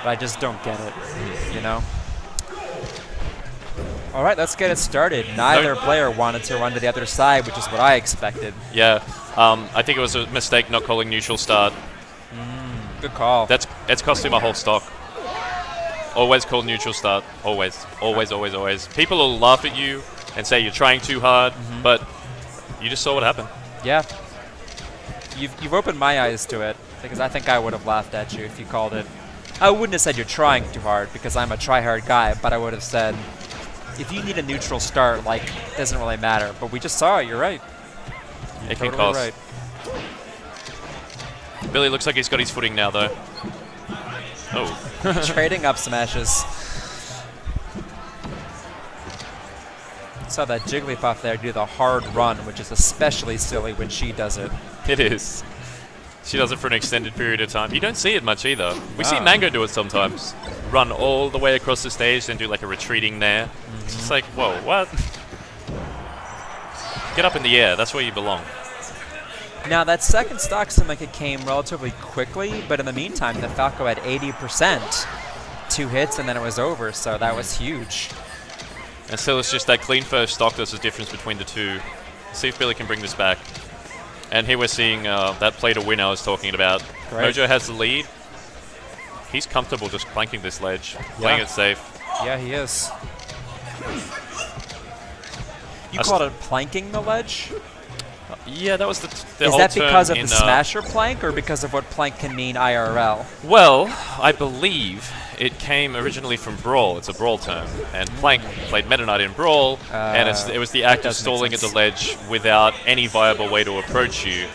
but I just don't get it, you know? All right, let's get it started. Neither player wanted to run to the other side, which is what I expected. Yeah, I think it was a mistake not calling neutral start. Good call. It's cost him a whole stock. Always call neutral start. Always. Always, always, always. People will laugh at you and say you're trying too hard, but you just saw what happened. Yeah. You've opened my eyes to it, because I think I would have laughed at you if you called it. I wouldn't have said you're trying too hard, because I'm a try-hard guy, but I would have said, if you need a neutral start, like, it doesn't really matter. But we just saw it, you're right. It Totally can cost. right. Billy looks like he's got his footing now, though. Oh. Trading up smashes. Saw that Jigglypuff there do the hard run, which is especially silly when she does it. It is. She does it for an extended period of time. You don't see it much either. We see Mango do it sometimes. Run all the way across the stage, then do like a retreating there. It's just like, whoa, what? Get up in the air. That's where you belong. Now, that second stock seemed like it came relatively quickly, but in the meantime, the Falco had 80%. 2 hits, and then it was over, so that was huge. And still, it's just that clean first stock that's the difference between the two. See if Billy can bring this back. And here we're seeing that play to win I was talking about. Great. Mojo has the lead. He's comfortable just planking this ledge, playing it safe. Yeah, he is. You called it planking the ledge? Yeah, that was the Is whole that term because of in, the smasher plank, or because of what plank can mean IRL? Well, I believe it came originally from Brawl. It's a Brawl term. And Plank played Meta Knight in Brawl, and it was the act of stalling at the ledge without any viable way to approach you.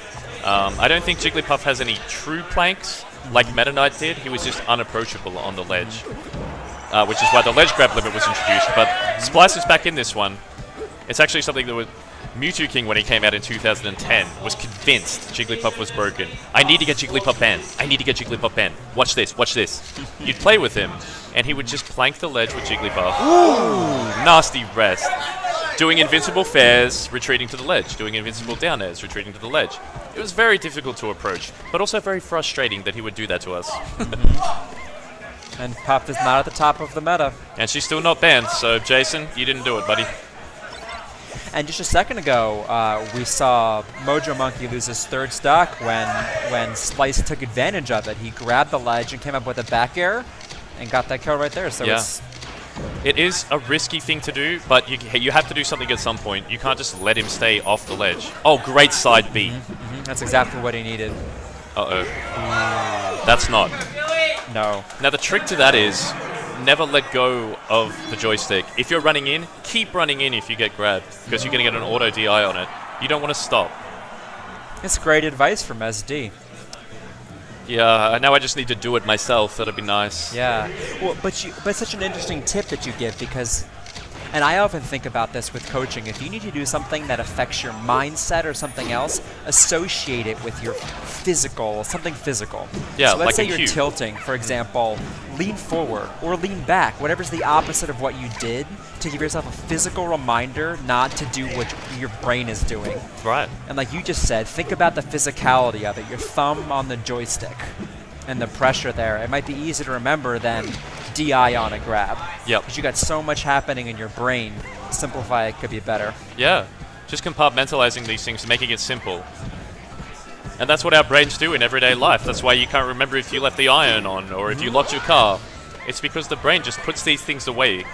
I don't think Jigglypuff has any true planks like Meta Knight did. He was just unapproachable on the ledge, which is why the ledge grab limit was introduced. But Splice is back in this one. It's actually something that would... Mewtwo King, when he came out in 2010, was convinced Jigglypuff was broken. I need to get Jigglypuff banned. I need to get Jigglypuff banned. Watch this, watch this. You'd play with him, and he would just plank the ledge with Jigglypuff. Ooh! Nasty rest. Doing invincible fairs, retreating to the ledge. Doing invincible down airs, retreating to the ledge. It was very difficult to approach, but also very frustrating that he would do that to us. And Puff is not at the top of the meta. And she's still not banned, so Jason, you didn't do it, buddy. And just a second ago, we saw MojoMonkey lose his third stock when Splice took advantage of it. He grabbed the ledge and came up with a back air and got that kill right there. So it is a risky thing to do, but you have to do something at some point. You can't just let him stay off the ledge. Oh, great side B. That's exactly what he needed. Uh-oh. That's not. No. Now, the trick to that is never let go of the joystick. If you're running in, keep running in if you get grabbed, because you're going to get an auto DI on it. You don't want to stop. It's great advice from SD. Yeah, now I just need to do it myself. That'd be nice. Yeah. Well, but such an interesting tip that you give, because... And I often think about this with coaching. If you need to do something that affects your mindset or something else, associate it with your something physical. Yeah, so let's like say a you're cue. tilting, for example, lean forward or lean back, whatever's the opposite of what you did, to give yourself a physical reminder not to do what your brain is doing. Right. And like you just said, think about the physicality of it, your thumb on the joystick and the pressure there. It might be easier to remember than DI on a grab. Yep. Because you got so much happening in your brain. Simplify it could be better. Yeah. Just compartmentalizing these things, making it simple. And that's what our brains do in everyday life. That's why you can't remember if you left the iron on or if you locked your car. It's because the brain just puts these things away.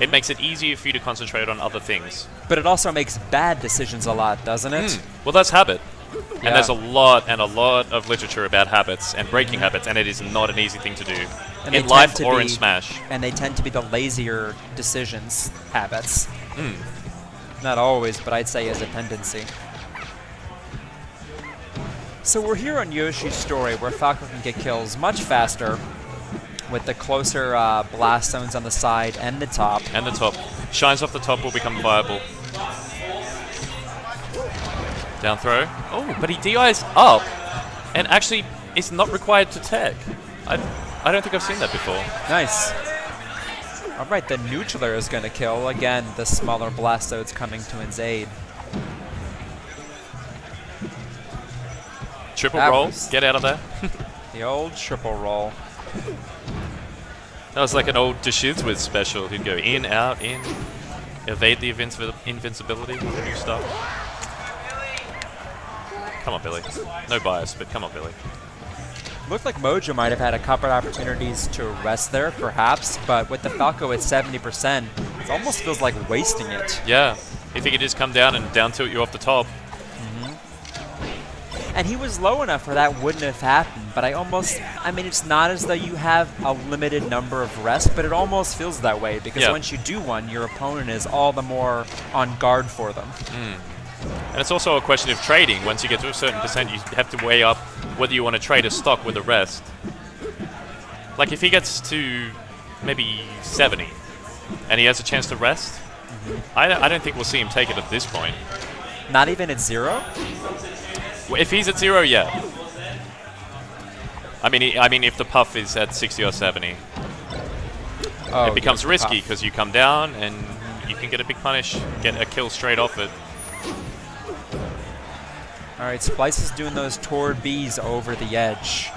It makes it easier for you to concentrate on other things. But it also makes bad decisions a lot, doesn't it? Well, that's habit. Yeah. And there's a lot of literature about habits and breaking habits, and it is not an easy thing to do. And in life or in Smash. And they tend to be the lazier decisions, habits. Not always, but I'd say as a tendency. So we're here on Yoshi's story, where Falco can get kills much faster with the closer blast zones on the side and the top. And the top. Shines off the top will become viable. Down throw. Oh, but he DIs up and actually is not required to tech. I don't think I've seen that before. Nice. All right, the neutral is going to kill. Again, the smaller Blastodes coming to his aid. Triple roll. Get out of there. The old triple roll. That was like an old Deshizwitz special. He'd go in, out, in, evade the invincibility, new stuff. Come on, Billy. No bias, but come on, Billy. Looked like Mojo might have had a couple opportunities to rest there, perhaps, but with the Falco at 70%, it almost feels like wasting it. Yeah, if he could just come down and down tilt you off the top. And he was low enough where that wouldn't have happened, but I mean, it's not as though you have a limited number of rests, but it almost feels that way, because once you do one, your opponent is all the more on guard for them. And it's also a question of trading. Once you get to a certain percent, you have to weigh up whether you want to trade a stock with a rest. Like if he gets to maybe 70 and he has a chance to rest, I don't think we'll see him take it at this point. Not even at 0? If he's at 0, yeah. I mean, if the puff is at 60 or 70, it becomes risky because you come down and you can get a big punish, get a kill straight off it. All right, Splice is doing those toward Bs over the edge,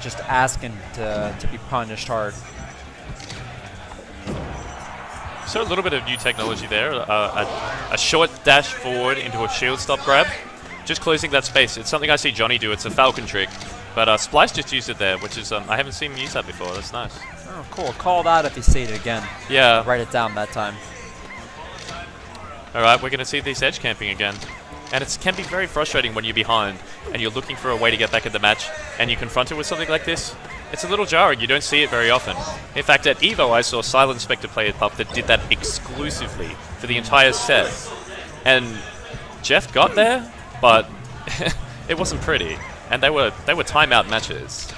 just asking to be punished hard. So a little bit of new technology there, a short dash forward into a shield stop grab, just closing that space. It's something I see Johnny do. It's a Falcon trick, but Splice just used it there, which is I haven't seen him use that before. That's nice. Oh, cool. Call that if you see it again. Yeah. Write it down that time. All right, we're going to see this edge camping again. And it can be very frustrating when you're behind and you're looking for a way to get back in the match and you confront it with something like this. It's a little jarring. You don't see it very often. In fact, at EVO, I saw Silent Spectre play a pup that did that exclusively for the entire set. And Jeff got there, but it wasn't pretty. And they were timeout matches.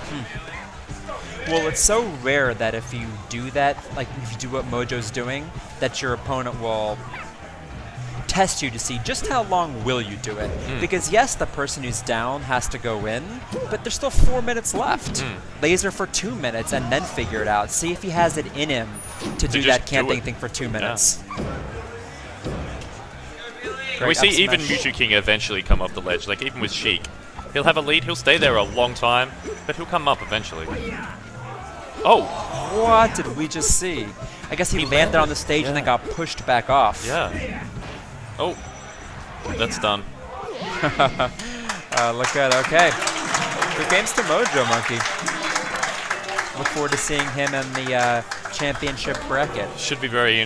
Well, it's so rare that if you do that, like if you do what Mojo's doing, that your opponent will test you to see just how long will you do it. Because yes, the person who's down has to go in, but there's still 4 minutes left. Laser for 2 minutes and then figure it out. See if he has it in him to do that camping thing for 2 minutes. We see even Mewtwo King eventually come off the ledge, like even with Sheik. He'll have a lead, he'll stay there a long time, but he'll come up eventually. Oh! What did we just see? I guess he landed on the stage and then got pushed back off. Yeah. Oh, that's done. Look at it. Okay. Good games to MojoMonkey. Look forward to seeing him in the championship bracket. Should be very interesting.